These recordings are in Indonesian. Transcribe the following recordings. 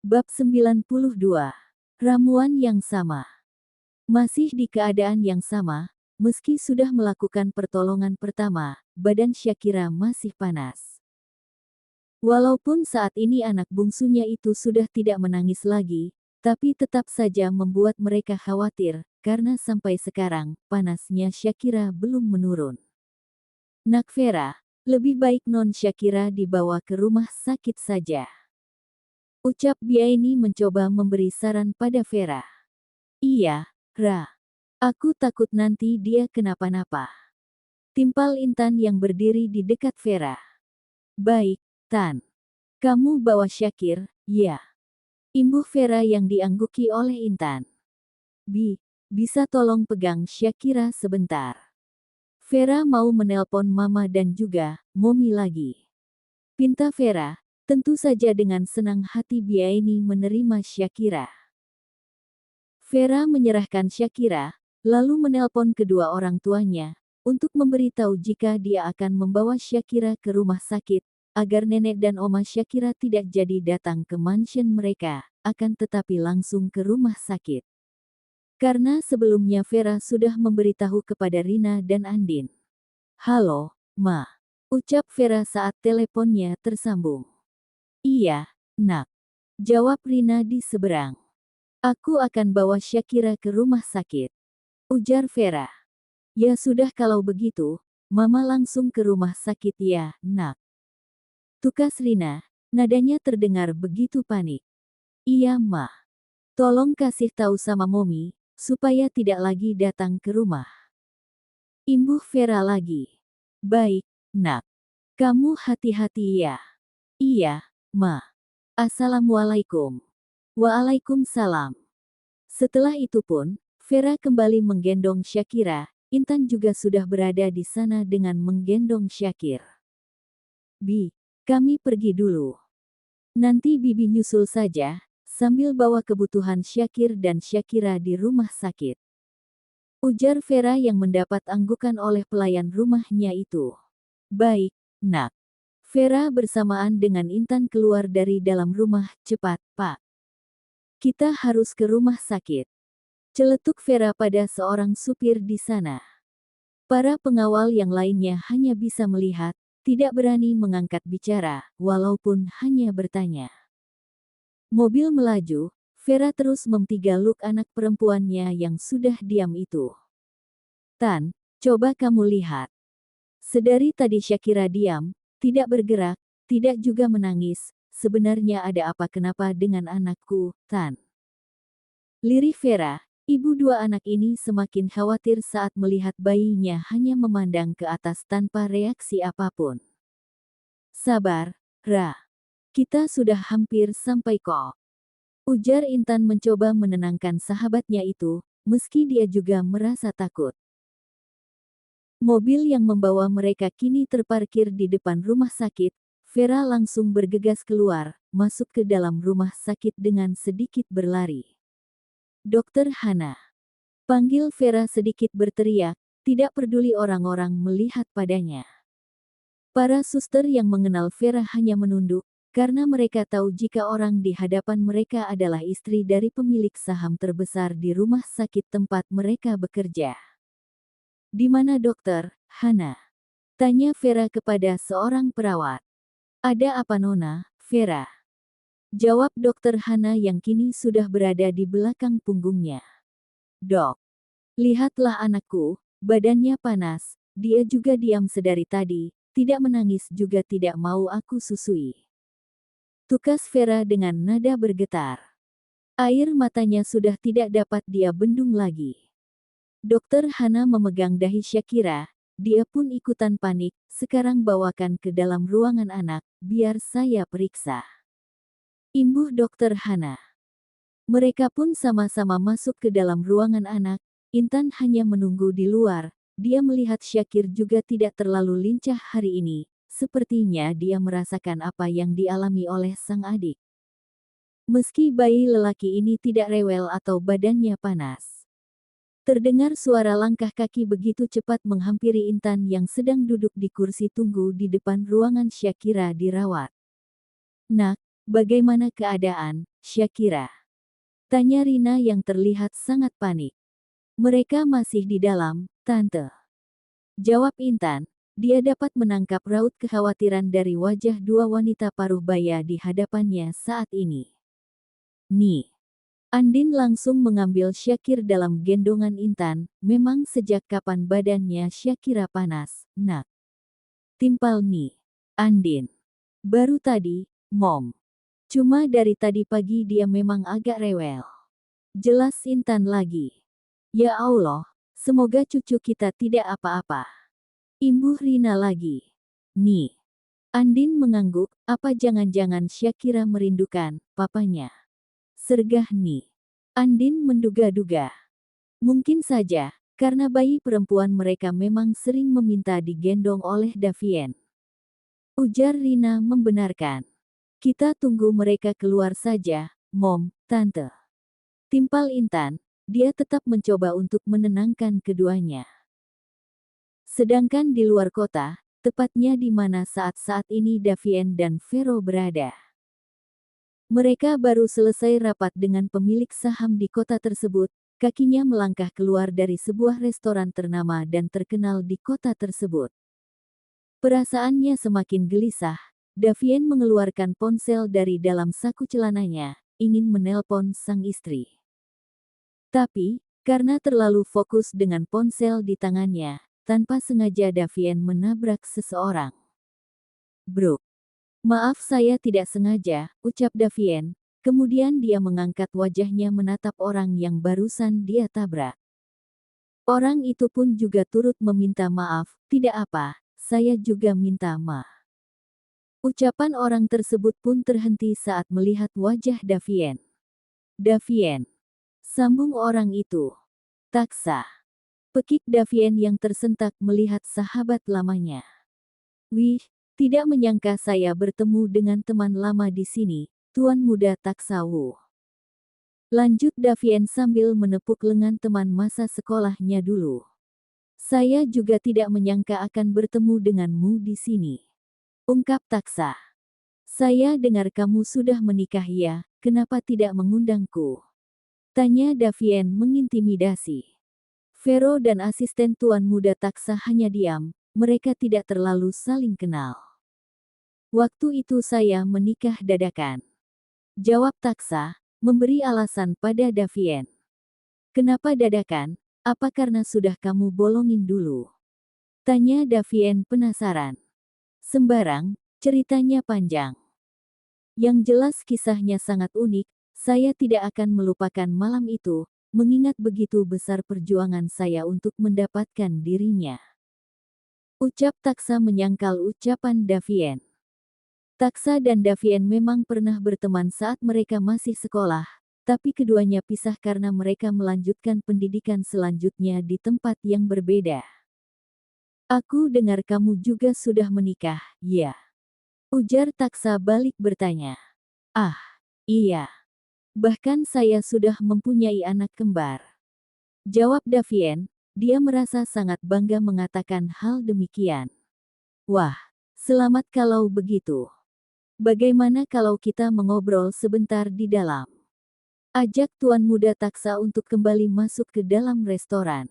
Bab 92. Ramuan yang sama. Masih di keadaan yang sama, meski sudah melakukan pertolongan pertama, badan Shakira masih panas. Walaupun saat ini anak bungsunya itu sudah tidak menangis lagi, tapi tetap saja membuat mereka khawatir, karena sampai sekarang, panasnya Shakira belum menurun. Nak Vera, lebih baik non Shakira dibawa ke rumah sakit saja. Ucap Biaini mencoba memberi saran pada Vera. Iya, Ra. Aku takut nanti dia kenapa-napa. Timpal Intan yang berdiri di dekat Vera. Baik, Tan. Kamu bawa Syakir, ya. Imbuh Vera yang diangguki oleh Intan. Bisa tolong pegang Syakira sebentar. Vera mau menelpon Mama dan juga Momi lagi. Pinta Vera, tentu saja dengan senang hati Biaini menerima Syakira. Vera menyerahkan Syakira, lalu menelpon kedua orang tuanya, untuk memberitahu jika dia akan membawa Syakira ke rumah sakit, agar nenek dan oma Syakira tidak jadi datang ke mansion mereka, akan tetapi langsung ke rumah sakit. Karena sebelumnya Vera sudah memberitahu kepada Rina dan Andin. Halo, Ma. Ucap Vera saat teleponnya tersambung. Iya, Nak. Jawab Rina di seberang. Aku akan bawa Syakira ke rumah sakit. Ujar Vera. Ya sudah kalau begitu, Mama langsung ke rumah sakit ya, Nak. Tukas Rina, nadanya terdengar begitu panik. Iya, Ma. Tolong kasih tahu sama Momi, supaya tidak lagi datang ke rumah. Imbuh Vera lagi. Baik, Nak. Kamu hati-hati ya. Iya, Ma. Assalamualaikum. Waalaikumsalam. Setelah itu pun, Vera kembali menggendong Syakira, Intan juga sudah berada di sana dengan menggendong Syakir. Kami pergi dulu. Nanti Bibi nyusul saja, sambil bawa kebutuhan Syakir dan Syakira di rumah sakit. Ujar Vera yang mendapat anggukan oleh pelayan rumahnya itu. Baik, Nak. Vera bersamaan dengan Intan keluar dari dalam rumah. Cepat, Pak. Kita harus ke rumah sakit. Celetuk Vera pada seorang supir di sana. Para pengawal yang lainnya hanya bisa melihat, tidak berani mengangkat bicara, walaupun hanya bertanya. Mobil melaju, Vera terus memtigaluk anak perempuannya yang sudah diam itu. Tan, coba kamu lihat. Sedari tadi Syakira diam, tidak bergerak, tidak juga menangis, sebenarnya ada apa kenapa dengan anakku, Tan? Lirih Vera, ibu dua anak ini semakin khawatir saat melihat bayinya hanya memandang ke atas tanpa reaksi apapun. Sabar, Ra. Kita sudah hampir sampai kok. Ujar Intan mencoba menenangkan sahabatnya itu, meski dia juga merasa takut. Mobil yang membawa mereka kini terparkir di depan rumah sakit. Vera langsung bergegas keluar, masuk ke dalam rumah sakit dengan sedikit berlari. Dokter Hana. Panggil Vera sedikit berteriak, tidak peduli orang-orang melihat padanya. Para suster yang mengenal Vera hanya menunduk, karena mereka tahu jika orang di hadapan mereka adalah istri dari pemilik saham terbesar di rumah sakit tempat mereka bekerja. Di mana dokter, Hana? Tanya Vera kepada seorang perawat. Ada apa Nona, Vera? Jawab dokter Hana yang kini sudah berada di belakang punggungnya. Dok, lihatlah anakku, badannya panas, dia juga diam sedari tadi, tidak menangis juga tidak mau aku susui. Tukas Vera dengan nada bergetar. Air matanya sudah tidak dapat dia bendung lagi. Dokter Hana memegang dahi Syakira, dia pun ikutan panik, sekarang bawakan ke dalam ruangan anak, biar saya periksa. Imbuh dokter Hana. Mereka pun sama-sama masuk ke dalam ruangan anak, Intan hanya menunggu di luar, dia melihat Syakir juga tidak terlalu lincah hari ini, sepertinya dia merasakan apa yang dialami oleh sang adik. Meski bayi lelaki ini tidak rewel atau badannya panas. Terdengar suara langkah kaki begitu cepat menghampiri Intan yang sedang duduk di kursi tunggu di depan ruangan Syakira dirawat. Nak, bagaimana keadaan, Syakira? Tanya Rina yang terlihat sangat panik. Mereka masih di dalam, Tante. Jawab Intan. Dia dapat menangkap raut kekhawatiran dari wajah dua wanita paruh baya di hadapannya saat ini. Nih. Andin langsung mengambil Syakir dalam gendongan Intan. Memang sejak kapan badannya Syakira panas, nak? Timpal nih. Andin. Baru tadi, Mom. Cuma dari tadi pagi dia memang agak rewel. Jelas Intan lagi. Ya Allah, semoga cucu kita tidak apa-apa. Imbuh Rina lagi. Nih. Andin mengangguk, apa jangan-jangan Syakira merindukan papanya? Sergah nih. Andin menduga-duga. Mungkin saja, karena bayi perempuan mereka memang sering meminta digendong oleh Davien. Ujar Rina membenarkan. Kita tunggu mereka keluar saja, Mom, Tante. Timpal Intan, dia tetap mencoba untuk menenangkan keduanya. Sedangkan di luar kota, tepatnya di mana saat-saat ini Davien dan Vero berada. Mereka baru selesai rapat dengan pemilik saham di kota tersebut, kakinya melangkah keluar dari sebuah restoran ternama dan terkenal di kota tersebut. Perasaannya semakin gelisah, Davien mengeluarkan ponsel dari dalam saku celananya, ingin menelpon sang istri. Tapi, karena terlalu fokus dengan ponsel di tangannya, tanpa sengaja Davien menabrak seseorang. Bro. Maaf saya tidak sengaja, ucap Davien. Kemudian dia mengangkat wajahnya menatap orang yang barusan dia tabrak. Orang itu pun juga turut meminta maaf, tidak apa, saya juga minta maaf. Ucapan orang tersebut pun terhenti saat melihat wajah Davien. Davien. Sambung orang itu. Taksa. Pekik Davien yang tersentak melihat sahabat lamanya. Wih, tidak menyangka saya bertemu dengan teman lama di sini, Tuan Muda Taksa Wu. Lanjut Davien sambil menepuk lengan teman masa sekolahnya dulu. Saya juga tidak menyangka akan bertemu denganmu di sini. Ungkap Taksa. Saya dengar kamu sudah menikah ya, kenapa tidak mengundangku? Tanya Davien mengintimidasi. Vero dan asisten Tuan Muda Taksa hanya diam, mereka tidak terlalu saling kenal. Waktu itu saya menikah dadakan. Jawab Taksa, memberi alasan pada Davien. Kenapa dadakan? Apa karena sudah kamu bolongin dulu? Tanya Davien penasaran. Sembarang, ceritanya panjang. Yang jelas kisahnya sangat unik, saya tidak akan melupakan malam itu, mengingat begitu besar perjuangan saya untuk mendapatkan dirinya. Ucap Taksa menyangkal ucapan Davien. Taksa dan Davien memang pernah berteman saat mereka masih sekolah, tapi keduanya pisah karena mereka melanjutkan pendidikan selanjutnya di tempat yang berbeda. Aku dengar kamu juga sudah menikah, ya? Ujar Taksa balik bertanya. Ah, iya. Bahkan saya sudah mempunyai anak kembar. Jawab Davien, dia merasa sangat bangga mengatakan hal demikian. Wah, selamat kalau begitu. Bagaimana kalau kita mengobrol sebentar di dalam? Ajak Tuan Muda Taksa untuk kembali masuk ke dalam restoran.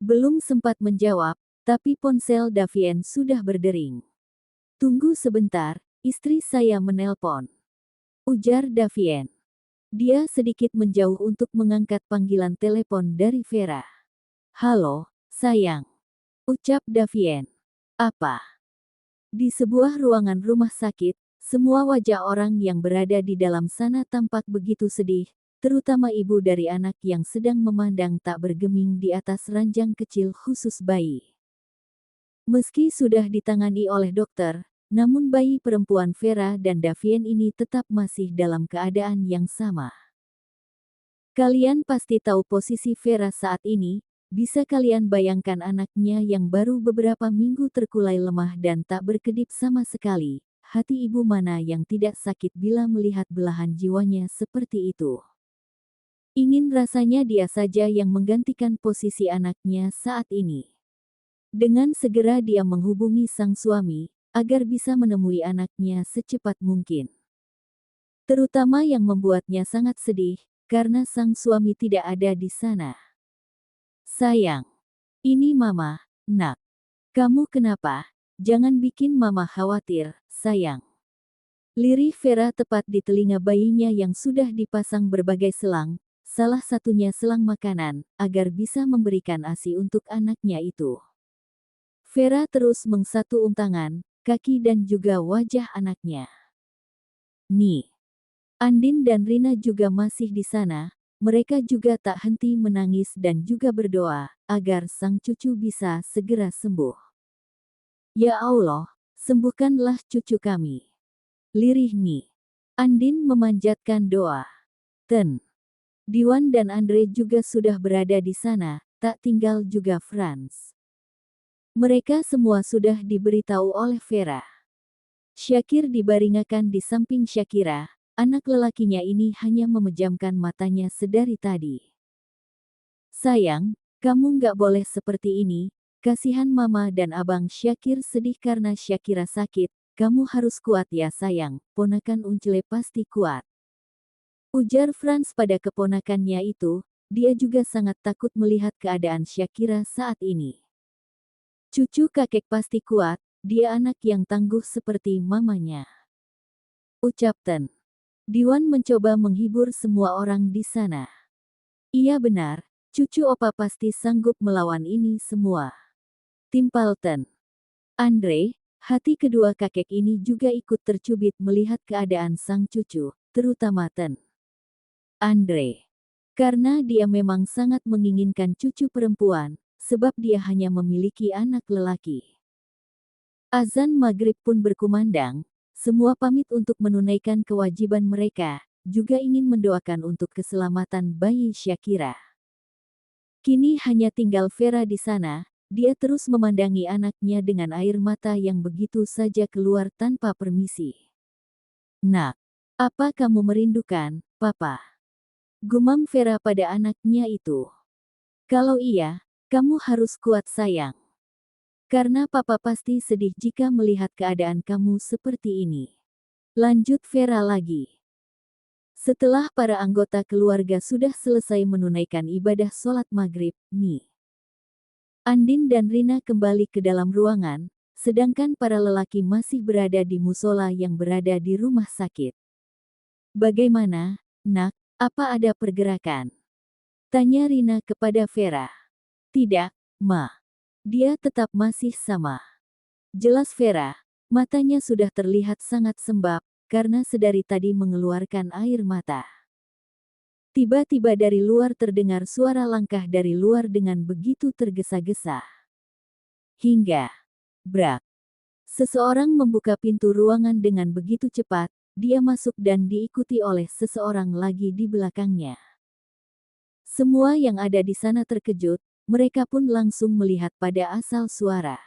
Belum sempat menjawab, tapi ponsel Davien sudah berdering. Tunggu sebentar, istri saya menelpon. Ujar Davien. Dia sedikit menjauh untuk mengangkat panggilan telepon dari Vera. Halo, sayang. Ucap Davien. Apa? Di sebuah ruangan rumah sakit, semua wajah orang yang berada di dalam sana tampak begitu sedih, terutama ibu dari anak yang sedang memandang tak bergeming di atas ranjang kecil khusus bayi. Meski sudah ditangani oleh dokter, namun bayi perempuan Vera dan Davien ini tetap masih dalam keadaan yang sama. Kalian pasti tahu posisi Vera saat ini, bisa kalian bayangkan anaknya yang baru beberapa minggu terkulai lemah dan tak berkedip sama sekali. Hati ibu mana yang tidak sakit bila melihat belahan jiwanya seperti itu. Ingin rasanya dia saja yang menggantikan posisi anaknya saat ini. Dengan segera dia menghubungi sang suami, agar bisa menemui anaknya secepat mungkin. Terutama yang membuatnya sangat sedih, karena sang suami tidak ada di sana. Sayang, ini mama, nak. Kamu kenapa? Jangan bikin mama khawatir, sayang. Lirih Vera tepat di telinga bayinya yang sudah dipasang berbagai selang, salah satunya selang makanan, agar bisa memberikan ASI untuk anaknya itu. Vera terus mengsatu tangan, kaki dan juga wajah anaknya. Nih, Andin dan Rina juga masih di sana, mereka juga tak henti menangis dan juga berdoa, agar sang cucu bisa segera sembuh. Ya Allah, sembuhkanlah cucu kami. Lirih Ni. Andin memanjatkan doa. Diwan dan Andre juga sudah berada di sana, tak tinggal juga Franz. Mereka semua sudah diberitahu oleh Vera. Syakir dibaringakan di samping Syakira, anak lelakinya ini hanya memejamkan matanya sedari tadi. Sayang, kamu nggak boleh seperti ini, kasihan mama dan abang. Syakir sedih karena Syakira sakit, kamu harus kuat ya sayang, ponakan Uncele pasti kuat. Ujar Franz pada keponakannya itu, dia juga sangat takut melihat keadaan Syakira saat ini. Cucu kakek pasti kuat, dia anak yang tangguh seperti mamanya. Ucap Ten. Diwan mencoba menghibur semua orang di sana. Iya benar, cucu opa pasti sanggup melawan ini semua. Timpal Ten. Andre, hati kedua kakek ini juga ikut tercubit melihat keadaan sang cucu, terutama Ten. Andre. Karena dia memang sangat menginginkan cucu perempuan, sebab dia hanya memiliki anak lelaki. Azan maghrib pun berkumandang, semua pamit untuk menunaikan kewajiban mereka, juga ingin mendoakan untuk keselamatan bayi Syakira. Kini hanya tinggal Vera di sana, dia terus memandangi anaknya dengan air mata yang begitu saja keluar tanpa permisi. Nak, apa kamu merindukan, Papa? Gumam Vera pada anaknya itu. Kalau iya, kamu harus kuat sayang. Karena Papa pasti sedih jika melihat keadaan kamu seperti ini. Lanjut Vera lagi. Setelah para anggota keluarga sudah selesai menunaikan ibadah sholat maghrib, Andin dan Rina kembali ke dalam ruangan, sedangkan para lelaki masih berada di musola yang berada di rumah sakit. Bagaimana, nak, apa ada pergerakan? Tanya Rina kepada Vera. Tidak, Ma. Dia tetap masih sama. Jelas Vera, matanya sudah terlihat sangat sembab, karena sedari tadi mengeluarkan air mata. Tiba-tiba dari luar terdengar suara langkah dari luar dengan begitu tergesa-gesa. Hingga, brak. Seseorang membuka pintu ruangan dengan begitu cepat, dia masuk dan diikuti oleh seseorang lagi di belakangnya. Semua yang ada di sana terkejut, mereka pun langsung melihat pada asal suara.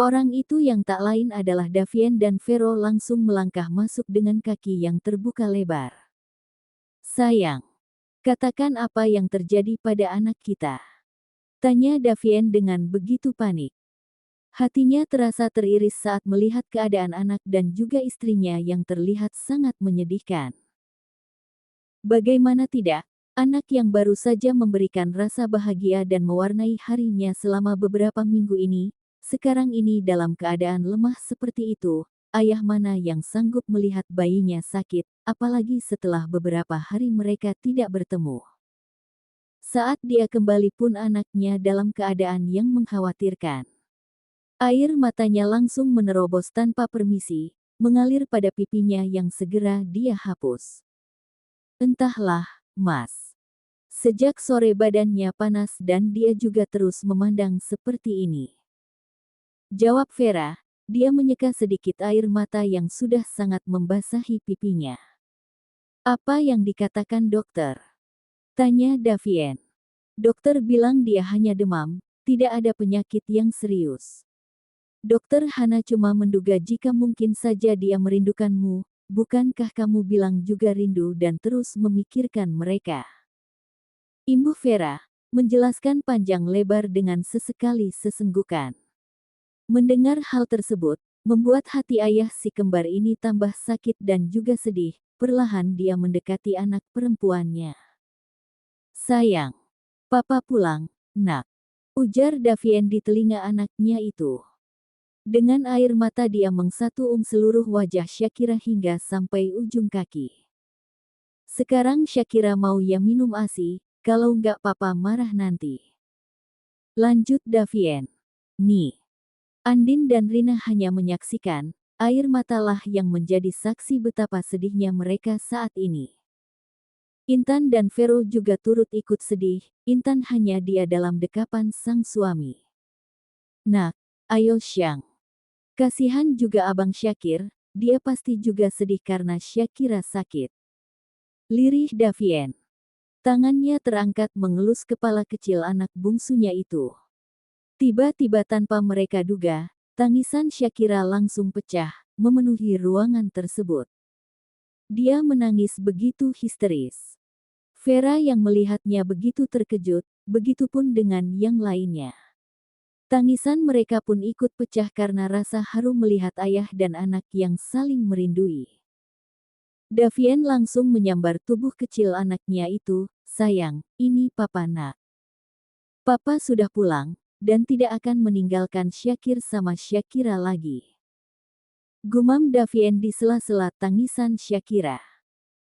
Orang itu yang tak lain adalah Davien dan Vero langsung melangkah masuk dengan kaki yang terbuka lebar. Sayang, katakan apa yang terjadi pada anak kita. Tanya Davien dengan begitu panik. Hatinya terasa teriris saat melihat keadaan anak dan juga istrinya yang terlihat sangat menyedihkan. Bagaimana tidak? Anak yang baru saja memberikan rasa bahagia dan mewarnai harinya selama beberapa minggu ini, sekarang ini dalam keadaan lemah seperti itu, ayah mana yang sanggup melihat bayinya sakit, apalagi setelah beberapa hari mereka tidak bertemu. Saat dia kembali pun anaknya dalam keadaan yang mengkhawatirkan. Air matanya langsung menerobos tanpa permisi, mengalir pada pipinya yang segera dia hapus. Entahlah, Mas. Sejak sore badannya panas dan dia juga terus memandang seperti ini. Jawab Vera, dia menyeka sedikit air mata yang sudah sangat membasahi pipinya. Apa yang dikatakan dokter? Tanya Davien. Dokter bilang dia hanya demam, tidak ada penyakit yang serius. Dokter Hana cuma menduga jika mungkin saja dia merindukanmu, bukankah kamu bilang juga rindu dan terus memikirkan mereka? Imbu Vera, menjelaskan panjang lebar dengan sesekali sesenggukan. Mendengar hal tersebut, membuat hati ayah si kembar ini tambah sakit dan juga sedih, perlahan dia mendekati anak perempuannya. "Sayang, papa pulang, nak," ujar Davien di telinga anaknya itu. Dengan air mata dia mengsatu seluruh wajah Shakira hingga sampai ujung kaki. "Sekarang Shakira mau ya minum ASI, kalau nggak papa marah nanti," lanjut Davien. Nih, Andin dan Rina hanya menyaksikan, air matalah yang menjadi saksi betapa sedihnya mereka saat ini. Intan dan Vero juga turut ikut sedih, Intan hanya dia dalam dekapan sang suami. "Nak, ayo Syang. Kasihan juga abang Syakir, dia pasti juga sedih karena Syakira sakit," lirih Davien. Tangannya terangkat mengelus kepala kecil anak bungsunya itu. Tiba-tiba tanpa mereka duga, tangisan Syakira langsung pecah, memenuhi ruangan tersebut. Dia menangis begitu histeris. Vera yang melihatnya begitu terkejut, begitupun dengan yang lainnya. Tangisan mereka pun ikut pecah karena rasa haru melihat ayah dan anak yang saling merindui. Davien langsung menyambar tubuh kecil anaknya itu, "Sayang, ini papa nak. Papa sudah pulang, dan tidak akan meninggalkan Syakir sama Syakira lagi," gumam Davien di sela-sela tangisan Syakira.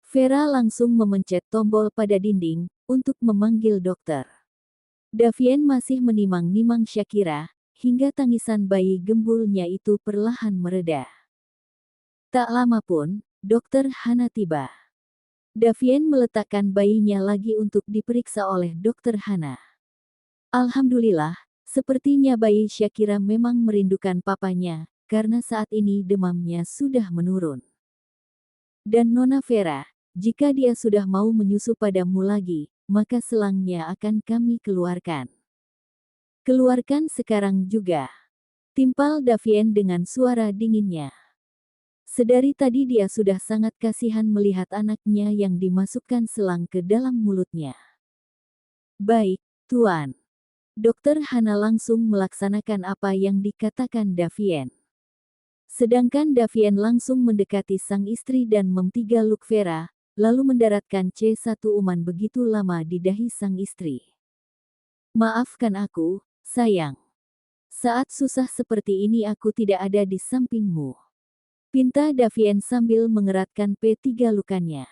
Vera langsung memencet tombol pada dinding, untuk memanggil dokter. Davien masih menimang-nimang Syakira, hingga tangisan bayi gembulnya itu perlahan mereda. Tak lama pun, Dokter Hana tiba. Davien meletakkan bayinya lagi untuk diperiksa oleh Dokter Hana. Alhamdulillah, sepertinya bayi Syakira memang merindukan papanya, karena saat ini demamnya sudah menurun. Dan Nona Vera, jika dia sudah mau menyusu padamu lagi, maka selangnya akan kami keluarkan. Keluarkan sekarang juga, timpal Davien dengan suara dinginnya. Sedari tadi dia sudah sangat kasihan melihat anaknya yang dimasukkan selang ke dalam mulutnya. "Baik, Tuan." Dokter Hana langsung melaksanakan apa yang dikatakan Davien. Sedangkan Davien langsung mendekati sang istri dan memtiga-luk Vera, lalu mendaratkan C1 uman begitu lama di dahi sang istri. "Maafkan aku, sayang. Saat susah seperti ini aku tidak ada di sampingmu," pinta Davien sambil mengeratkan P3 lukannya.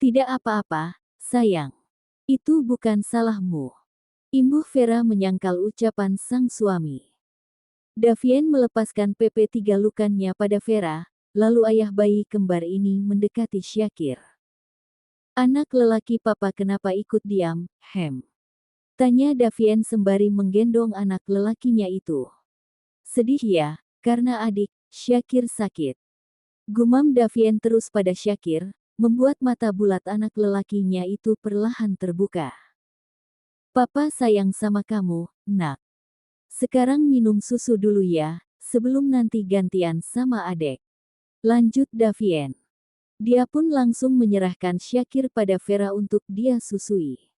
"Tidak apa-apa, sayang. Itu bukan salahmu," imbuh Vera menyangkal ucapan sang suami. Davien melepaskan PP3 lukannya pada Vera, lalu ayah bayi kembar ini mendekati Syakir. "Anak lelaki papa kenapa ikut diam, Hem?" tanya Davien sembari menggendong anak lelakinya itu. "Sedih ya, karena adik, Syakir sakit," gumam Davien terus pada Syakir, membuat mata bulat anak lelakinya itu perlahan terbuka. "Papa sayang sama kamu, nak. Sekarang minum susu dulu ya, sebelum nanti gantian sama adek," lanjut Davien. Dia pun langsung menyerahkan Syakir pada Vera untuk dia susui.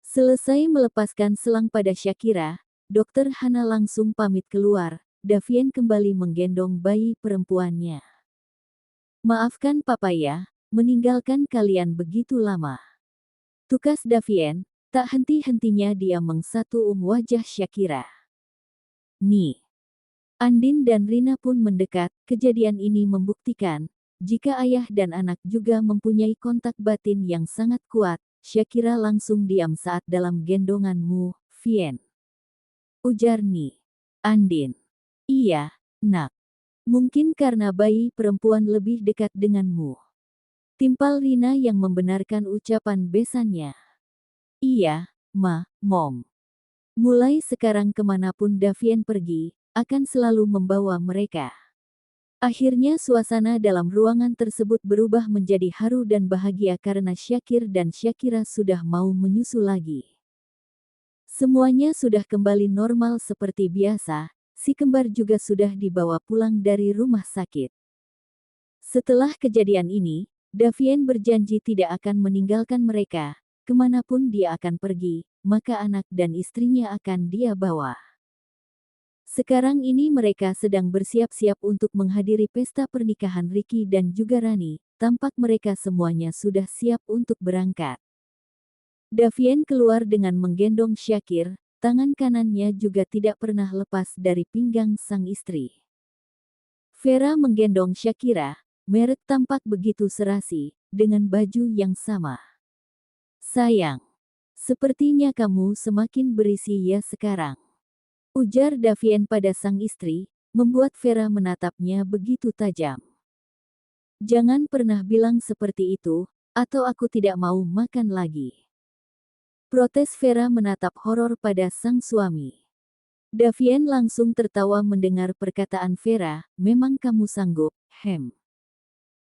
Selesai melepaskan selang pada Syakira, Dokter Hana langsung pamit keluar, Davien kembali menggendong bayi perempuannya. "Maafkan papa ya, meninggalkan kalian begitu lama," tukas Davien, tak henti-hentinya dia mengsatu wajah Syakira. Nih, Andin dan Rina pun mendekat, kejadian ini membuktikan, jika ayah dan anak juga mempunyai kontak batin yang sangat kuat, Syakira langsung diam saat dalam gendonganmu, Vien, ujar Ni. Andin. "Iya, nak. Mungkin karena bayi perempuan lebih dekat denganmu," timpal Rina yang membenarkan ucapan besannya. "Iya, Mom. Mulai sekarang kemanapun Davien pergi, akan selalu membawa mereka." Akhirnya suasana dalam ruangan tersebut berubah menjadi haru dan bahagia karena Syakir dan Syakira sudah mau menyusu lagi. Semuanya sudah kembali normal seperti biasa, si kembar juga sudah dibawa pulang dari rumah sakit. Setelah kejadian ini, Davien berjanji tidak akan meninggalkan mereka, kemanapun dia akan pergi, maka anak dan istrinya akan dia bawa. Sekarang ini mereka sedang bersiap-siap untuk menghadiri pesta pernikahan Ricky dan juga Rani, tampak mereka semuanya sudah siap untuk berangkat. Davien keluar dengan menggendong Shakir, tangan kanannya juga tidak pernah lepas dari pinggang sang istri. Vera menggendong Shakira, merek tampak begitu serasi, dengan baju yang sama. Sayang, sepertinya kamu semakin berisi ya sekarang, ujar Davien pada sang istri, membuat Vera menatapnya begitu tajam. Jangan pernah bilang seperti itu, atau aku tidak mau makan lagi. Protes Vera menatap horor pada sang suami. Davien langsung tertawa mendengar perkataan Vera, memang kamu sanggup, Hem?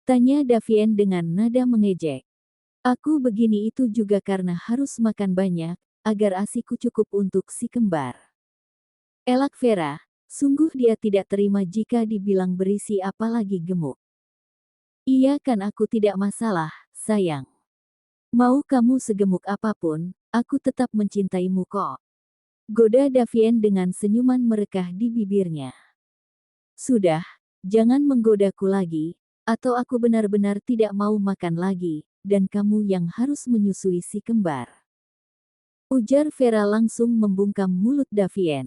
Tanya Davien dengan nada mengejek. Aku begini itu juga karena harus makan banyak, agar asiku cukup untuk si kembar. Elak Vera, sungguh dia tidak terima jika dibilang berisi apalagi gemuk. Iya kan aku tidak masalah, sayang. Mau kamu segemuk apapun, aku tetap mencintaimu kok. Goda Davien dengan senyuman merekah di bibirnya. Sudah, jangan menggodaku lagi, atau aku benar-benar tidak mau makan lagi, dan kamu yang harus menyusui si kembar. Ujar Vera langsung membungkam mulut Davien.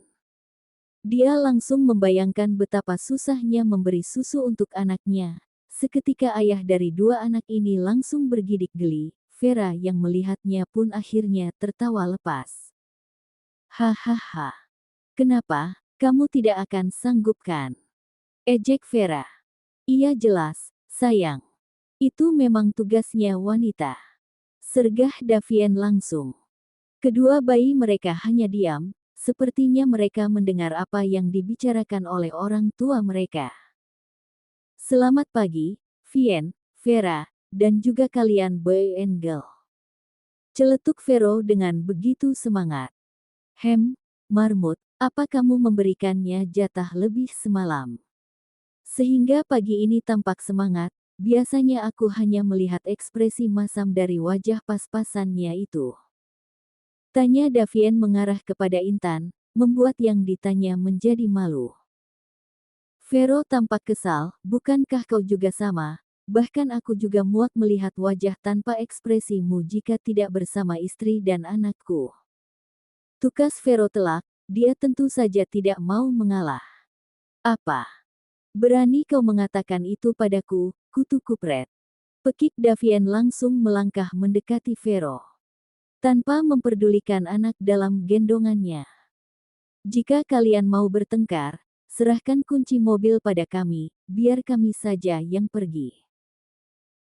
Dia langsung membayangkan betapa susahnya memberi susu untuk anaknya. Seketika ayah dari dua anak ini langsung bergidik geli, Vera yang melihatnya pun akhirnya tertawa lepas. Hahaha. Kenapa, kamu tidak akan sanggup kan? Ejek Vera. Iya jelas, sayang. Itu memang tugasnya wanita. Sergah Davien langsung. Kedua bayi mereka hanya diam, sepertinya mereka mendengar apa yang dibicarakan oleh orang tua mereka. Selamat pagi, Vien, Vera, dan juga kalian boy and girl. Celetuk Vero dengan begitu semangat. Hem, marmut, apa kamu memberikannya jatah lebih semalam? Sehingga pagi ini tampak semangat, biasanya aku hanya melihat ekspresi masam dari wajah pas-pasannya itu. Tanya Davien mengarah kepada Intan, membuat yang ditanya menjadi malu. Vero tampak kesal, bukankah kau juga sama? Bahkan aku juga muak melihat wajah tanpa ekspresimu jika tidak bersama istri dan anakku. Tukas Vero telak, dia tentu saja tidak mau mengalah. Apa? Berani kau mengatakan itu padaku, kutu kupret? Pekik Davien langsung melangkah mendekati Vero. Tanpa memperdulikan anak dalam gendongannya. Jika kalian mau bertengkar, serahkan kunci mobil pada kami, biar kami saja yang pergi.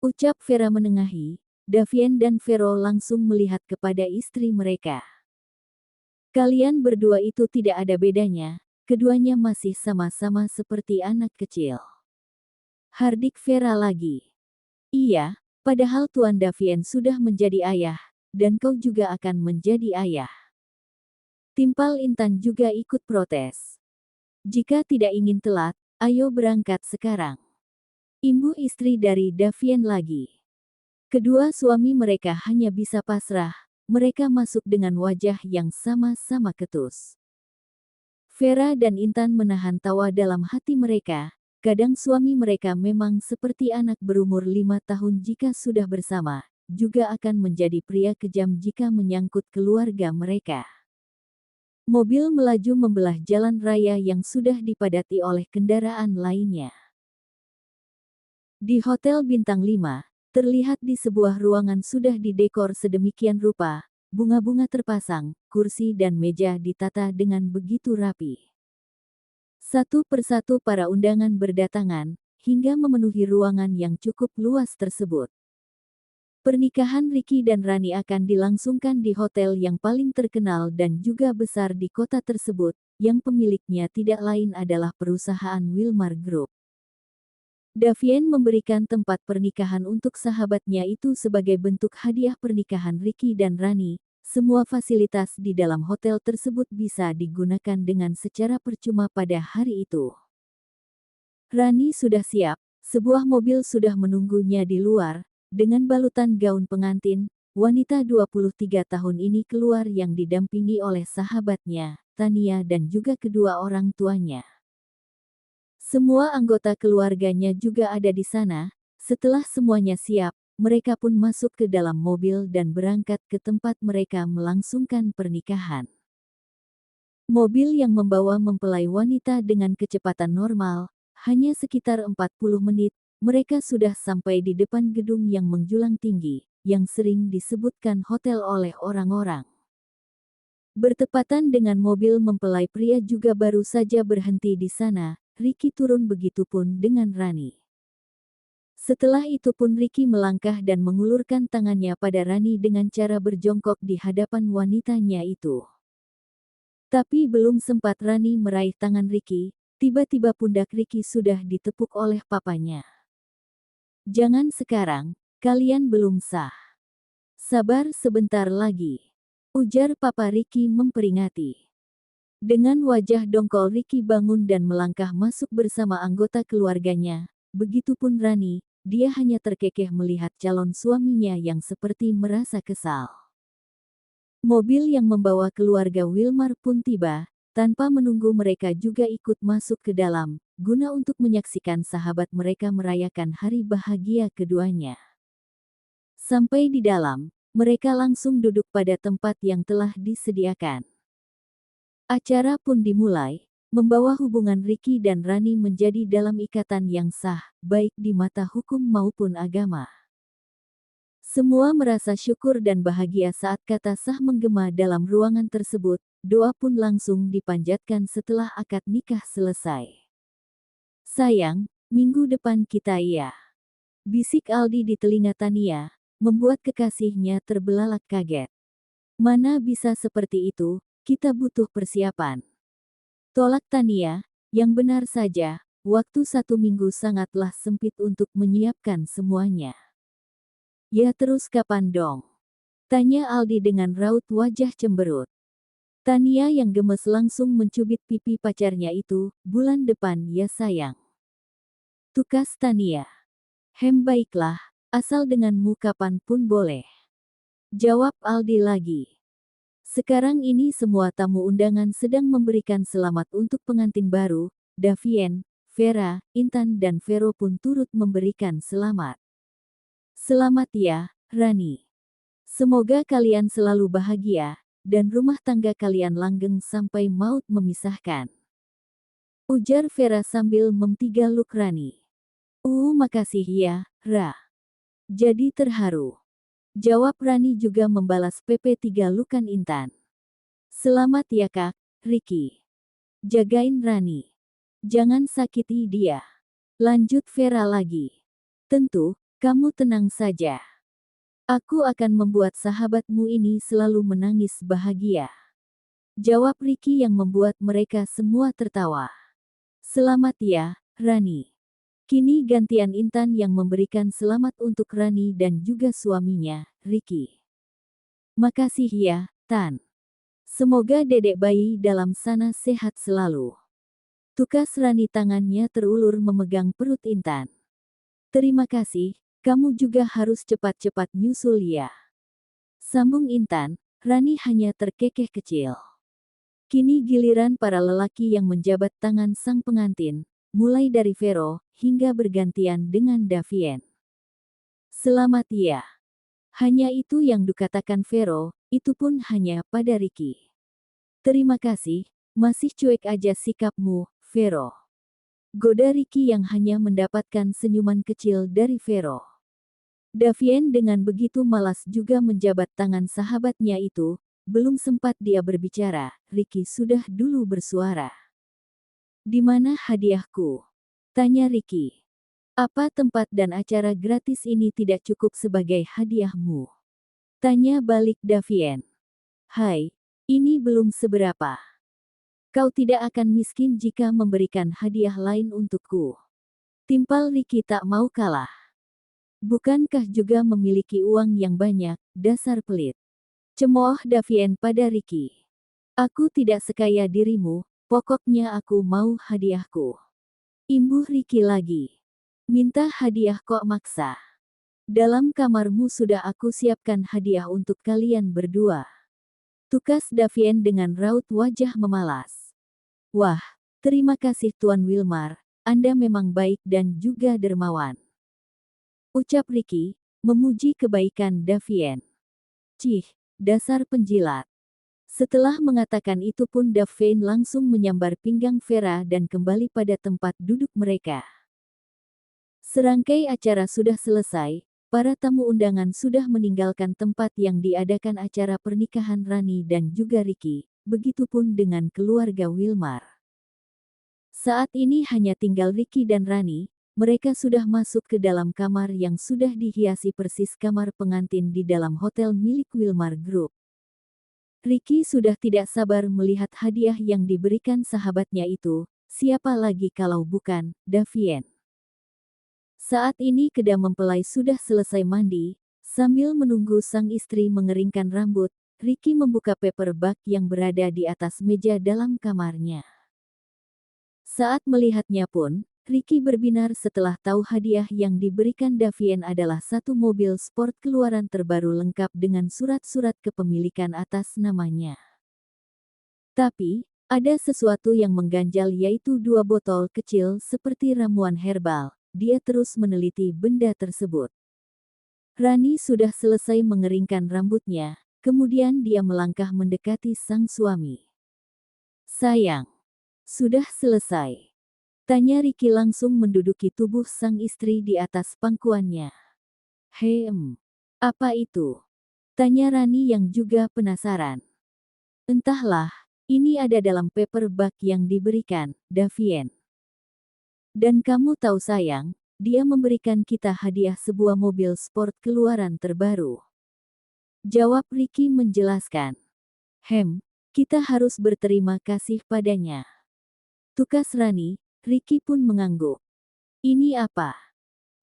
Ucap Vera menengahi, Davien dan Vero langsung melihat kepada istri mereka. Kalian berdua itu tidak ada bedanya, keduanya masih sama-sama seperti anak kecil. Hardik Vera lagi. Iya, padahal Tuan Davien sudah menjadi ayah, dan kau juga akan menjadi ayah. Timpal Intan juga ikut protes. Jika tidak ingin telat, ayo berangkat sekarang. Imbu istri dari Davien lagi. Kedua suami mereka hanya bisa pasrah, mereka masuk dengan wajah yang sama-sama ketus. Vera dan Intan menahan tawa dalam hati mereka, kadang suami mereka memang seperti anak berumur 5 tahun jika sudah bersama, juga akan menjadi pria kejam jika menyangkut keluarga mereka. Mobil melaju membelah jalan raya yang sudah dipadati oleh kendaraan lainnya. Di Hotel Bintang 5, terlihat di sebuah ruangan sudah didekor sedemikian rupa, bunga-bunga terpasang, kursi dan meja ditata dengan begitu rapi. Satu persatu para undangan berdatangan, hingga memenuhi ruangan yang cukup luas tersebut. Pernikahan Ricky dan Rani akan dilangsungkan di hotel yang paling terkenal dan juga besar di kota tersebut, yang pemiliknya tidak lain adalah perusahaan Wilmar Group. Davien memberikan tempat pernikahan untuk sahabatnya itu sebagai bentuk hadiah pernikahan Ricky dan Rani. Semua fasilitas di dalam hotel tersebut bisa digunakan dengan secara percuma pada hari itu. Rani sudah siap, sebuah mobil sudah menunggunya di luar. Dengan balutan gaun pengantin, wanita 23 tahun ini keluar yang didampingi oleh sahabatnya, Tania dan juga kedua orang tuanya. Semua anggota keluarganya juga ada di sana, Setelah semuanya siap, mereka pun masuk ke dalam mobil dan berangkat ke tempat mereka melangsungkan pernikahan. Mobil yang membawa mempelai wanita dengan kecepatan normal, hanya sekitar 40 menit, mereka sudah sampai di depan gedung yang menjulang tinggi, yang sering disebutkan hotel oleh orang-orang. Bertepatan dengan mobil mempelai pria juga baru saja berhenti di sana, Ricky turun begitupun dengan Rani. Setelah itu pun Ricky melangkah dan mengulurkan tangannya pada Rani dengan cara berjongkok di hadapan wanitanya itu. Tapi belum sempat Rani meraih tangan Ricky, tiba-tiba pundak Ricky sudah ditepuk oleh papanya. "Jangan sekarang, kalian belum sah. Sabar sebentar lagi," ujar papa Ricky memperingati. Dengan wajah dongkol Ricky bangun dan melangkah masuk bersama anggota keluarganya, begitupun Rani. Dia hanya terkekeh melihat calon suaminya yang seperti merasa kesal. Mobil yang membawa keluarga Wilmar pun tiba, tanpa menunggu mereka juga ikut masuk ke dalam, guna untuk menyaksikan sahabat mereka merayakan hari bahagia keduanya. Sampai di dalam, mereka langsung duduk pada tempat yang telah disediakan. Acara pun dimulai, membawa hubungan Ricky dan Rani menjadi dalam ikatan yang sah, baik di mata hukum maupun agama. Semua merasa syukur dan bahagia saat kata sah menggema dalam ruangan tersebut, doa pun langsung dipanjatkan setelah akad nikah selesai. "Sayang, minggu depan kita ya," bisik Aldi di telinga Tania, membuat kekasihnya terbelalak kaget. "Mana bisa seperti itu, kita butuh persiapan," tolak Tania, yang benar saja, waktu 1 minggu sangatlah sempit untuk menyiapkan semuanya. "Ya terus kapan dong?" tanya Aldi dengan raut wajah cemberut. Tania yang gemes langsung mencubit pipi pacarnya itu, "Bulan depan ya sayang." Tukas Tania. Baiklah, asal denganmu kapan pun boleh," jawab Aldi lagi. Sekarang ini semua tamu undangan sedang memberikan selamat untuk pengantin baru, Davien, Vera, Intan dan Vero pun turut memberikan selamat. "Selamat ya, Rani. Semoga kalian selalu bahagia, dan rumah tangga kalian langgeng sampai maut memisahkan," ujar Vera sambil mentigaluk Rani. Makasih ya, Ra. Jadi terharu," jawab Rani juga membalas PP3 lukan Intan. "Selamat ya Kak, Ricky. Jagain Rani. Jangan sakiti dia," lanjut Vera lagi. "Tentu, kamu tenang saja. Aku akan membuat sahabatmu ini selalu menangis bahagia," jawab Ricky yang membuat mereka semua tertawa. "Selamat ya, Rani." Kini gantian Intan yang memberikan selamat untuk Rani dan juga suaminya, Ricky. "Makasih ya, Tan. Semoga dedek bayi dalam sana sehat selalu." Tukas Rani tangannya terulur memegang perut Intan. "Terima kasih, kamu juga harus cepat-cepat nyusul ya," sambung Intan. Rani hanya terkekeh kecil. Kini giliran para lelaki yang menjabat tangan sang pengantin, mulai dari Vero, hingga bergantian dengan Davien. "Selamat ya." Hanya itu yang dikatakan Vero, itu pun hanya pada Ricky. "Terima kasih, masih cuek aja sikapmu, Vero," goda Ricky yang hanya mendapatkan senyuman kecil dari Vero. Davien dengan begitu malas juga menjabat tangan sahabatnya itu, belum sempat dia berbicara, Ricky sudah dulu bersuara. "Di mana hadiahku?" tanya Ricky. "Apa tempat dan acara gratis ini tidak cukup sebagai hadiahmu?" tanya balik Davien. "Hai, ini belum seberapa. Kau tidak akan miskin jika memberikan hadiah lain untukku," timpal Ricky tak mau kalah. "Bukankah juga memiliki uang yang banyak, dasar pelit," cemooh Davien pada Ricky. "Aku tidak sekaya dirimu, pokoknya aku mau hadiahku," imbuh Ricky lagi. "Minta hadiah kok maksa? Dalam kamarmu sudah aku siapkan hadiah untuk kalian berdua," tukas Davien dengan raut wajah memalas. "Wah, terima kasih Tuan Wilmar, Anda memang baik dan juga dermawan." ucap Ricky, memuji kebaikan Davien. Cih, dasar penjilat. Setelah mengatakan itu pun Davien langsung menyambar pinggang Vera dan kembali pada tempat duduk mereka. Serangkai acara sudah selesai, para tamu undangan sudah meninggalkan tempat yang diadakan acara pernikahan Rani dan juga Ricky, begitupun dengan keluarga Wilmar. Saat ini hanya tinggal Ricky dan Rani, mereka sudah masuk ke dalam kamar yang sudah dihiasi persis kamar pengantin di dalam hotel milik Wilmar Group. Ricky sudah tidak sabar melihat hadiah yang diberikan sahabatnya itu, siapa lagi kalau bukan Davien. Saat ini kedua mempelai sudah selesai mandi, sambil menunggu sang istri mengeringkan rambut, Ricky membuka paper bag yang berada di atas meja dalam kamarnya. Saat melihatnya pun, Ricky berbinar setelah tahu hadiah yang diberikan Davien adalah satu mobil sport keluaran terbaru lengkap dengan surat-surat kepemilikan atas namanya. Tapi, ada sesuatu yang mengganjal yaitu 2 botol kecil seperti ramuan herbal. Dia terus meneliti benda tersebut. Rani sudah selesai mengeringkan rambutnya, kemudian dia melangkah mendekati sang suami. "Sayang, sudah selesai?" tanya Ricky langsung menduduki tubuh sang istri di atas pangkuannya. Apa itu?" tanya Rani yang juga penasaran. "Entahlah, ini ada dalam paper bag yang diberikan Davien. Dan kamu tahu sayang, dia memberikan kita hadiah sebuah mobil sport keluaran terbaru." Jawab Ricky menjelaskan. Kita harus berterima kasih padanya." Tukas Rani, Ricky pun mengangguk. "Ini apa?"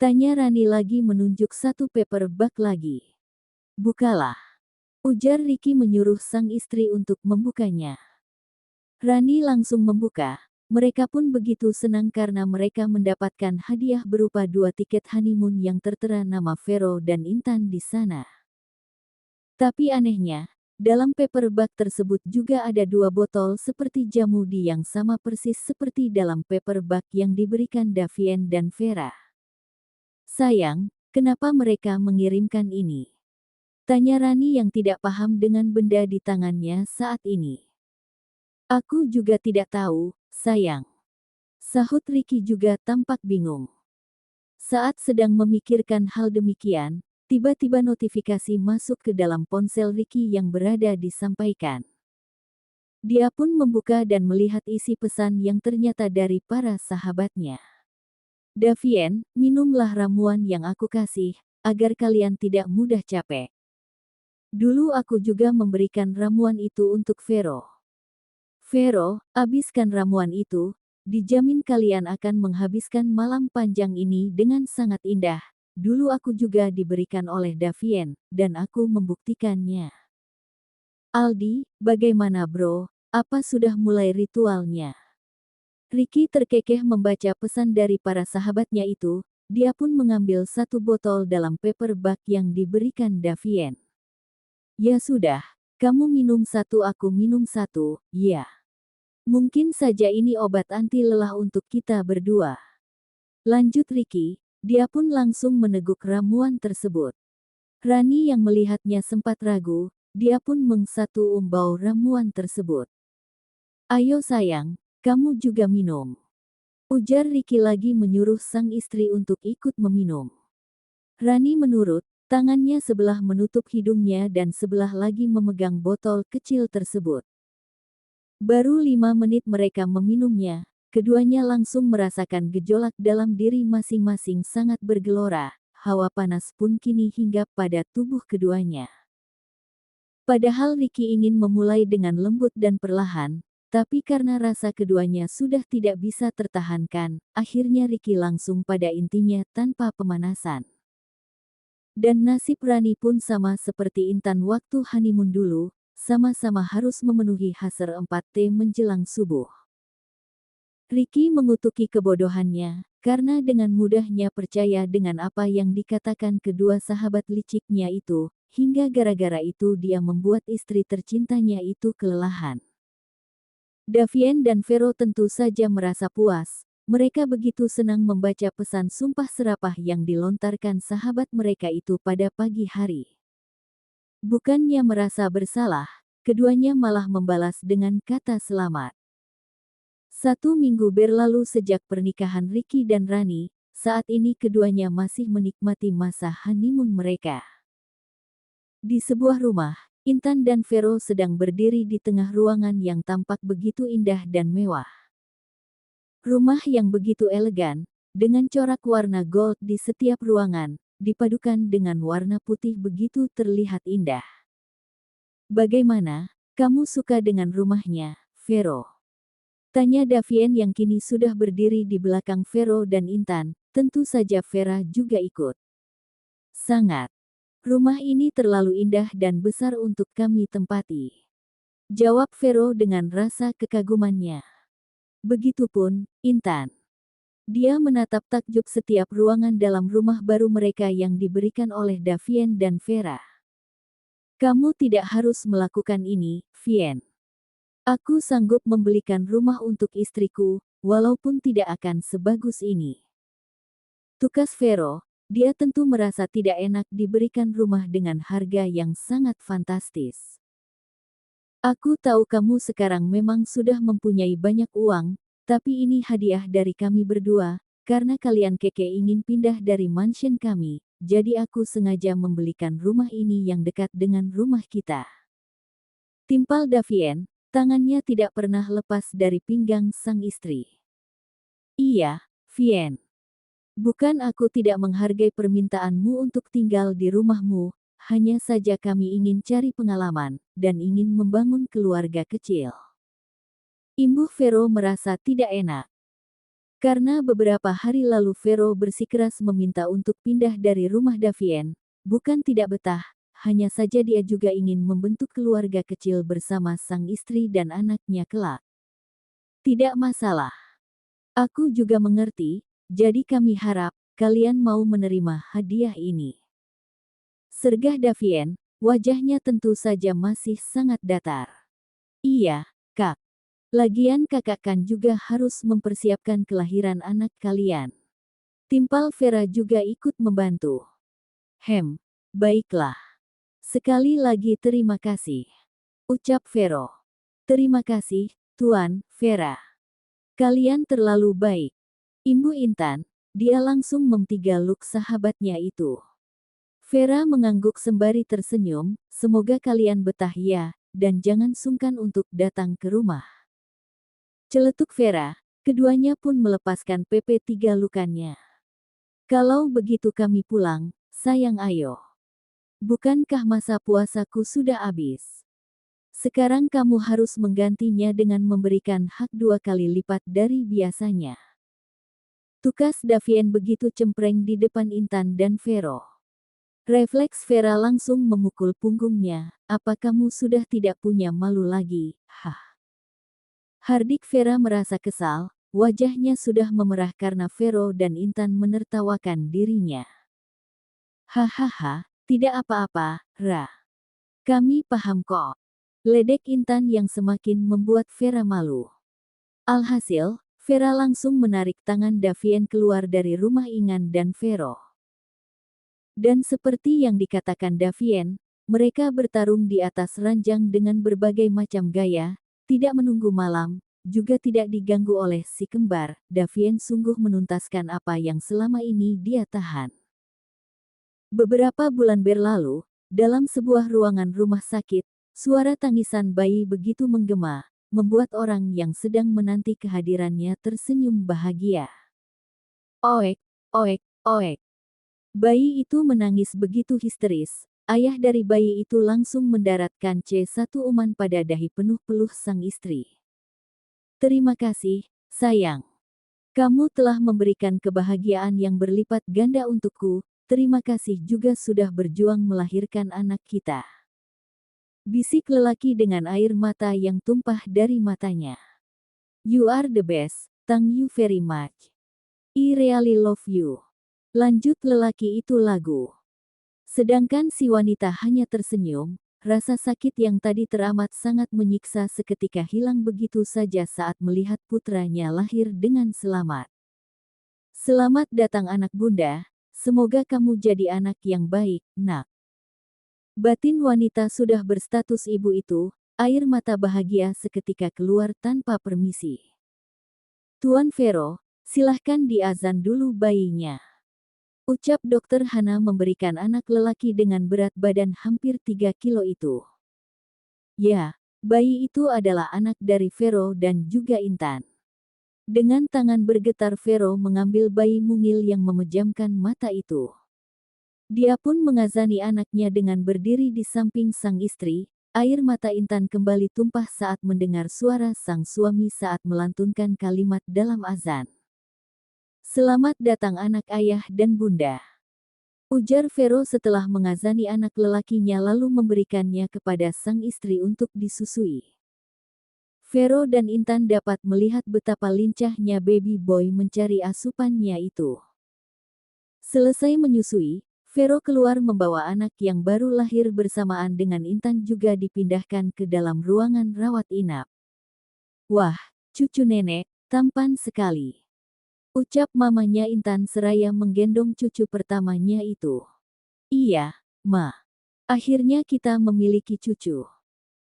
tanya Rani lagi menunjuk satu paper bag lagi. "Bukalah," ujar Ricky menyuruh sang istri untuk membukanya. Rani langsung membuka. Mereka pun begitu senang karena mereka mendapatkan hadiah berupa 2 tiket honeymoon yang tertera nama Vero dan Intan di sana. Tapi anehnya, dalam paper bag tersebut juga ada 2 botol seperti jamu di yang sama persis seperti dalam paper bag yang diberikan Davien dan Vera. "Sayang, kenapa mereka mengirimkan ini?" tanya Rani yang tidak paham dengan benda di tangannya saat ini. "Aku juga tidak tahu, sayang," sahut Ricky juga tampak bingung. Saat sedang memikirkan hal demikian, tiba-tiba notifikasi masuk ke dalam ponsel Ricky yang berada disampaikan. Dia pun membuka dan melihat isi pesan yang ternyata dari para sahabatnya. "Davien, minumlah ramuan yang aku kasih, agar kalian tidak mudah capek. Dulu aku juga memberikan ramuan itu untuk Vero. Vero, habiskan ramuan itu, dijamin kalian akan menghabiskan malam panjang ini dengan sangat indah. Dulu aku juga diberikan oleh Davien, dan aku membuktikannya." "Aldi, bagaimana bro? Apa sudah mulai ritualnya?" Ricky terkekeh membaca pesan dari para sahabatnya itu, dia pun mengambil satu botol dalam paper bag yang diberikan Davien. "Ya sudah, kamu minum satu aku minum satu, ya. Mungkin saja ini obat anti lelah untuk kita berdua," lanjut Ricky. Dia pun langsung meneguk ramuan tersebut. Rani yang melihatnya sempat ragu, dia pun mengsatu umbau ramuan tersebut. "Ayo sayang, kamu juga minum," ujar Ricky lagi menyuruh sang istri untuk ikut meminum. Rani menurut, tangannya sebelah menutup hidungnya dan sebelah lagi memegang botol kecil tersebut. Baru 5 menit mereka meminumnya, keduanya langsung merasakan gejolak dalam diri masing-masing sangat bergelora, hawa panas pun kini hinggap pada tubuh keduanya. Padahal Ricky ingin memulai dengan lembut dan perlahan, tapi karena rasa keduanya sudah tidak bisa tertahankan, akhirnya Ricky langsung pada intinya tanpa pemanasan. Dan nasib Rani pun sama seperti Intan waktu honeymoon dulu, sama-sama harus memenuhi hasar 4T menjelang subuh. Ricky mengutuki kebodohannya, karena dengan mudahnya percaya dengan apa yang dikatakan kedua sahabat liciknya itu, hingga gara-gara itu dia membuat istri tercintanya itu kelelahan. Davien dan Vero tentu saja merasa puas, mereka begitu senang membaca pesan sumpah serapah yang dilontarkan sahabat mereka itu pada pagi hari. Bukannya merasa bersalah, keduanya malah membalas dengan kata selamat. 1 minggu berlalu sejak pernikahan Ricky dan Rani, saat ini keduanya masih menikmati masa honeymoon mereka. Di sebuah rumah, Intan dan Vero sedang berdiri di tengah ruangan yang tampak begitu indah dan mewah. Rumah yang begitu elegan, dengan corak warna gold di setiap ruangan, dipadukan dengan warna putih begitu terlihat indah. Bagaimana, kamu suka dengan rumahnya, Vero? Tanya Davien yang kini sudah berdiri di belakang Vero dan Intan, tentu saja Vera juga ikut. Sangat. Rumah ini terlalu indah dan besar untuk kami tempati. Jawab Vero dengan rasa kekagumannya. Begitupun, Intan. Dia menatap takjub setiap ruangan dalam rumah baru mereka yang diberikan oleh Davien dan Vera. Kamu tidak harus melakukan ini, Vien. Aku sanggup membelikan rumah untuk istriku, walaupun tidak akan sebagus ini. Tukas Vero, dia tentu merasa tidak enak diberikan rumah dengan harga yang sangat fantastis. Aku tahu kamu sekarang memang sudah mempunyai banyak uang, tapi ini hadiah dari kami berdua, karena kalian keke ingin pindah dari mansion kami, jadi aku sengaja membelikan rumah ini yang dekat dengan rumah kita. Timpal Davien, tangannya tidak pernah lepas dari pinggang sang istri. Iya, Vien. Bukan aku tidak menghargai permintaanmu untuk tinggal di rumahmu, hanya saja kami ingin cari pengalaman, dan ingin membangun keluarga kecil. Imbuh Vero merasa tidak enak. Karena beberapa hari lalu Vero bersikeras meminta untuk pindah dari rumah Davien, bukan tidak betah, hanya saja dia juga ingin membentuk keluarga kecil bersama sang istri dan anaknya kelak. Tidak masalah. Aku juga mengerti, jadi kami harap kalian mau menerima hadiah ini. Sergah Davien, wajahnya tentu saja masih sangat datar. Iya, Kak. Lagian kakak kan juga harus mempersiapkan kelahiran anak kalian. Timpal Vera juga ikut membantu. Baiklah. Sekali lagi terima kasih. Ucap Vero. Terima kasih, Tuan Vera. Kalian terlalu baik. Imbu Intan, dia langsung mentigaluk sahabatnya itu. Vera mengangguk sembari tersenyum, semoga kalian betah ya, dan jangan sungkan untuk datang ke rumah. Celetuk Vera, keduanya pun melepaskan PP3 lukannya. Kalau begitu kami pulang, sayang ayo. Bukankah masa puasaku sudah habis? Sekarang kamu harus menggantinya dengan memberikan hak 2 kali lipat dari biasanya. Tukas Davien begitu cempreng di depan Intan dan Vero. Refleks Vera langsung memukul punggungnya, apa kamu sudah tidak punya malu lagi, hah? Hardik Vera merasa kesal, wajahnya sudah memerah karena Vero dan Intan menertawakan dirinya. Hahaha, tidak apa-apa, Ra. Kami paham kok. Ledek Intan yang semakin membuat Vera malu. Alhasil, Vera langsung menarik tangan Davien keluar dari rumah Ingan dan Vero. Dan seperti yang dikatakan Davien, mereka bertarung di atas ranjang dengan berbagai macam gaya, tidak menunggu malam, juga tidak diganggu oleh si kembar. Davien sungguh menuntaskan apa yang selama ini dia tahan. Beberapa bulan berlalu, dalam sebuah ruangan rumah sakit, suara tangisan bayi begitu menggema, membuat orang yang sedang menanti kehadirannya tersenyum bahagia. Oek, oek, oek. Bayi itu menangis begitu histeris, ayah dari bayi itu langsung mendaratkan C1 uman pada dahi penuh peluh sang istri. Terima kasih, sayang. Kamu telah memberikan kebahagiaan yang berlipat ganda untukku, terima kasih juga sudah berjuang melahirkan anak kita. Bisik lelaki dengan air mata yang tumpah dari matanya. You are the best, thank you very much. I really love you. Lanjut lelaki itu lagu. Sedangkan si wanita hanya tersenyum, rasa sakit yang tadi teramat sangat menyiksa seketika hilang begitu saja saat melihat putranya lahir dengan selamat. Selamat datang anak bunda, semoga kamu jadi anak yang baik, nak. Batin wanita sudah berstatus ibu itu, air mata bahagia seketika keluar tanpa permisi. Tuan Vero, silahkan diazan dulu bayinya. Ucap dokter Hana memberikan anak lelaki dengan berat badan hampir 3 kilo itu. Ya, bayi itu adalah anak dari Vero dan juga Intan. Dengan tangan bergetar Vero mengambil bayi mungil yang memejamkan mata itu. Dia pun mengazani anaknya dengan berdiri di samping sang istri. Air mata Intan kembali tumpah saat mendengar suara sang suami saat melantunkan kalimat dalam azan. Selamat datang anak ayah dan bunda. Ujar Vero setelah mengazani anak lelakinya lalu memberikannya kepada sang istri untuk disusui. Vero dan Intan dapat melihat betapa lincahnya baby boy mencari asupannya itu. Selesai menyusui, Vero keluar membawa anak yang baru lahir bersamaan dengan Intan juga dipindahkan ke dalam ruangan rawat inap. Wah, cucu nenek, tampan sekali. Ucap mamanya Intan seraya menggendong cucu pertamanya itu. Iya, Ma. Akhirnya kita memiliki cucu.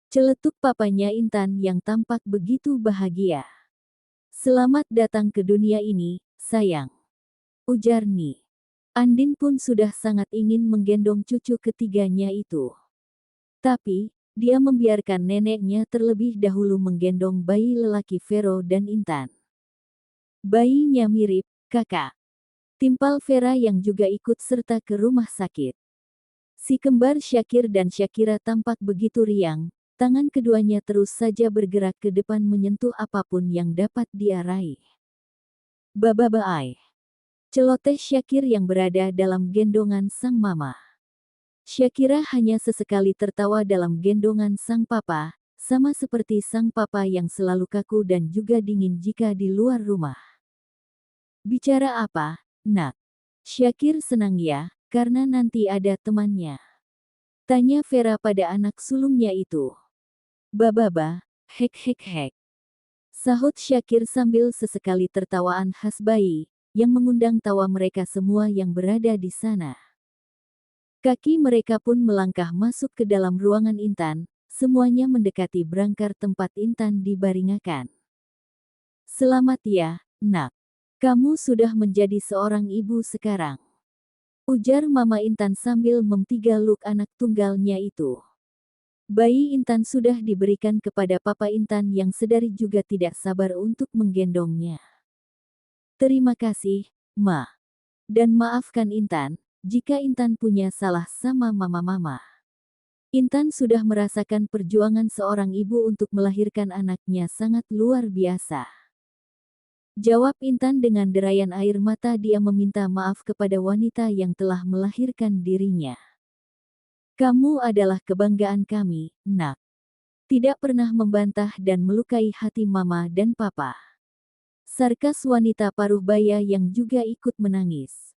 Celetuk papanya Intan yang tampak begitu bahagia. Selamat datang ke dunia ini, sayang. Ujar Ni. Andin pun sudah sangat ingin menggendong cucu ketiganya itu. Tapi, dia membiarkan neneknya terlebih dahulu menggendong bayi lelaki Vero dan Intan. Bayinya mirip kakak. Timpal Vera yang juga ikut serta ke rumah sakit. Si kembar Syakir dan Syakira tampak begitu riang, tangan keduanya terus saja bergerak ke depan menyentuh apapun yang dapat dia raih. Babai. Celoteh Syakir yang berada dalam gendongan sang mama. Syakira hanya sesekali tertawa dalam gendongan sang papa, sama seperti sang papa yang selalu kaku dan juga dingin jika di luar rumah. Bicara apa, nak? Syakir senang ya, karena nanti ada temannya. Tanya Vera pada anak sulungnya itu. Bababa, hek hek hek. Sahut Syakir sambil sesekali tertawaan khas bayi, yang mengundang tawa mereka semua yang berada di sana. Kaki mereka pun melangkah masuk ke dalam ruangan Intan, semuanya mendekati brangkar tempat Intan dibaringakan. Selamat ya, nak. Kamu sudah menjadi seorang ibu sekarang. Ujar Mama Intan sambil mentigaluk anak tunggalnya itu. Bayi Intan sudah diberikan kepada Papa Intan yang sedari juga tidak sabar untuk menggendongnya. Terima kasih, Ma. Dan maafkan Intan, jika Intan punya salah sama mama-mama. Intan sudah merasakan perjuangan seorang ibu untuk melahirkan anaknya sangat luar biasa. Jawab Intan dengan derayan air mata. Dia meminta maaf kepada wanita yang telah melahirkan dirinya. Kamu adalah kebanggaan kami, nak. Tidak pernah membantah dan melukai hati mama dan papa. Sarkas wanita paruh baya yang juga ikut menangis.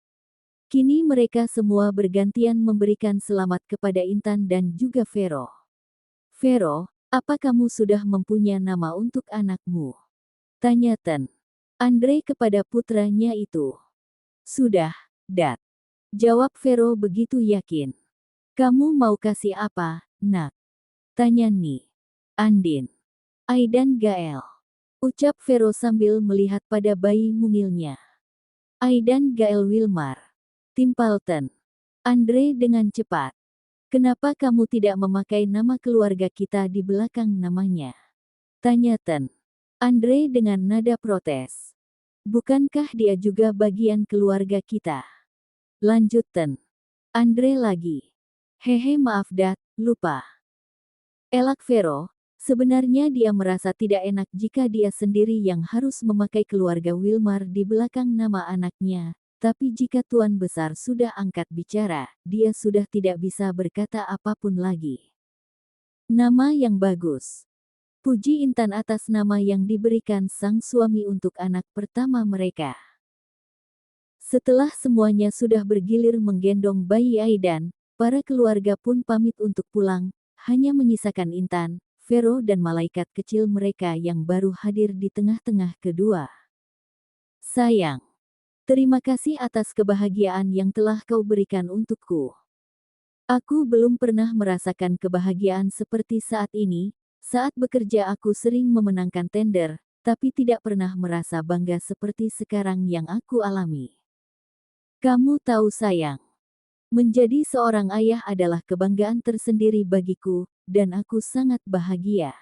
Kini mereka semua bergantian memberikan selamat kepada Intan dan juga Vero. Vero, apa kamu sudah mempunyai nama untuk anakmu? Tanya Ten. Andre kepada putranya itu. Sudah, Dat. Jawab Vero begitu yakin. Kamu mau kasih apa, nak? Tanya Ni. Andin. Aidan Gael. Ucap Vero sambil melihat pada bayi mungilnya. Aidan Gael Wilmar. Timpalton. Andre dengan cepat. Kenapa kamu tidak memakai nama keluarga kita di belakang namanya? Tanya Ten. Andre dengan nada protes. Bukankah dia juga bagian keluarga kita? Lanjut Ten. Andre lagi. Hehe maaf Dat, lupa. Elak Vero. Sebenarnya dia merasa tidak enak jika dia sendiri yang harus memakai keluarga Wilmar di belakang nama anaknya, tapi jika Tuan Besar sudah angkat bicara, dia sudah tidak bisa berkata apapun lagi. Nama yang bagus. Puji Intan atas nama yang diberikan sang suami untuk anak pertama mereka. Setelah semuanya sudah bergilir menggendong bayi Aidan, para keluarga pun pamit untuk pulang, hanya menyisakan Intan, Vero dan malaikat kecil mereka yang baru hadir di tengah-tengah kedua. Sayang. Terima kasih atas kebahagiaan yang telah kau berikan untukku. Aku belum pernah merasakan kebahagiaan seperti saat ini. Saat bekerja aku sering memenangkan tender, tapi tidak pernah merasa bangga seperti sekarang yang aku alami. Kamu tahu sayang, menjadi seorang ayah adalah kebanggaan tersendiri bagiku, dan aku sangat bahagia.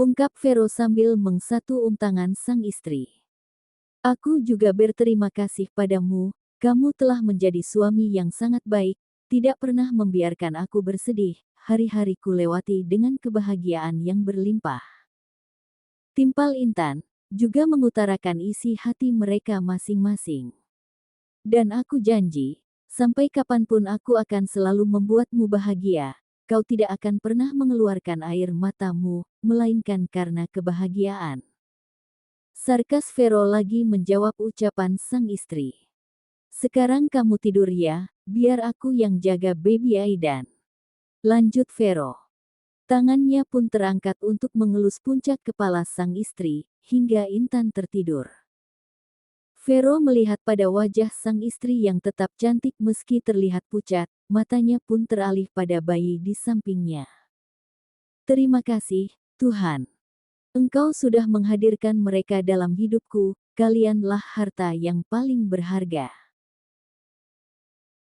Ungkap Vero sambil mengsatu tangan sang istri. Aku juga berterima kasih padamu, kamu telah menjadi suami yang sangat baik, tidak pernah membiarkan aku bersedih, hari-hariku lewati dengan kebahagiaan yang berlimpah. Timpal Intan juga mengutarakan isi hati mereka masing-masing. Dan aku janji, sampai kapanpun aku akan selalu membuatmu bahagia, kau tidak akan pernah mengeluarkan air matamu, melainkan karena kebahagiaan. Sarkas Vero lagi menjawab ucapan sang istri. Sekarang kamu tidur ya, biar aku yang jaga baby Aidan. Lanjut Vero. Tangannya pun terangkat untuk mengelus puncak kepala sang istri, hingga Intan tertidur. Vero melihat pada wajah sang istri yang tetap cantik meski terlihat pucat, matanya pun teralih pada bayi di sampingnya. Terima kasih, Tuhan. Engkau sudah menghadirkan mereka dalam hidupku, kalianlah harta yang paling berharga.